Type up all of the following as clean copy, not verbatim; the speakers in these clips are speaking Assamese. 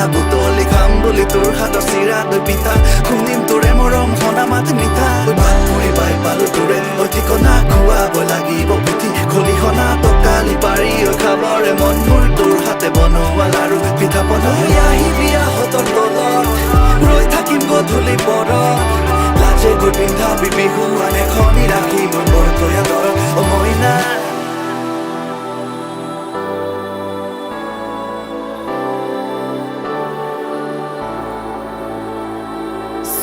পিঠা বুটলি খাম বুলি তোৰ হাতৰ চিৰা দৈ পিঠা শুনিম তোৰে মৰম সনা মাত মিঠা ভাত মুড়ি পাই পালো তোৰে ঠিকনা খুৱাব লাগিব পুঠি খলিহনা টকালি পাৰি খাবৰে মন মোৰ তোৰ হাতে বনোৱা লাৰু পিঠা পনা আহিবি আহঁতৰ তলত ৰৈ থাকিম গধূলি পৰত লাজে গৈ পিন্ধাবি বিহুৱান এখনি ৰাখি মোৰ বৰ তয়া দৰত অ মইনা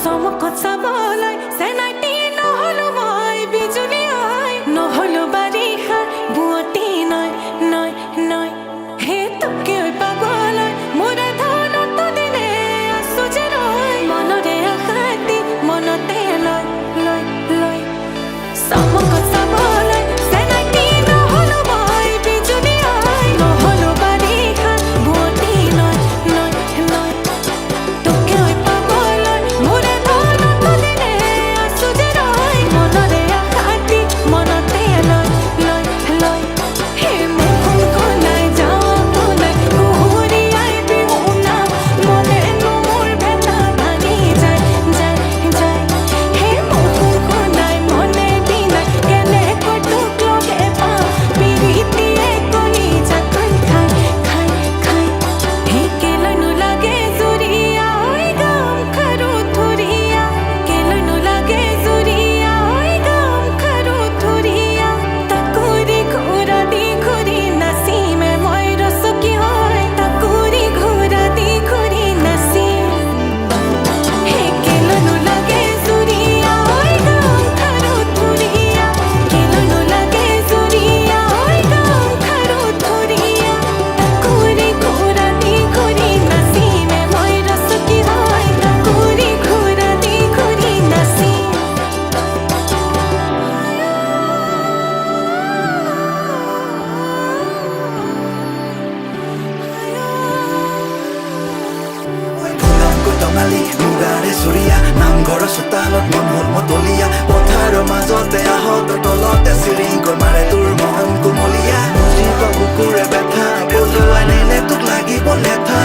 চমকত চাবলৈ চেনাইটি নহলো মই বিজুলী হয় নহলো বাৰিষা বুৱতী নয় নয় নয় হে তোকে পাবলৈ মোৰে ধনত দিনে আছো যে ৰৈ মনৰে আশাতি মনতে লয় লয় লয় চমকত চাবলৈ চেনাইটি নহলো মই বিজুলী হয় নহলো বাৰিষা বুৱতী নয় নয় নয় তোকে পাবলৈ মোৰে মুগাৰে চুৰিয়া নামঘৰৰ চোতালত মন হল মতলীয়া পথাৰৰ মাজতে আহঁতৰ তলতে চিৰিংকৈ মাৰে তোৰ মন কোমলীয়া বুজি বুকুৰে ব্যথা বজুৱাই নিলে তোক লাগিব লেঠা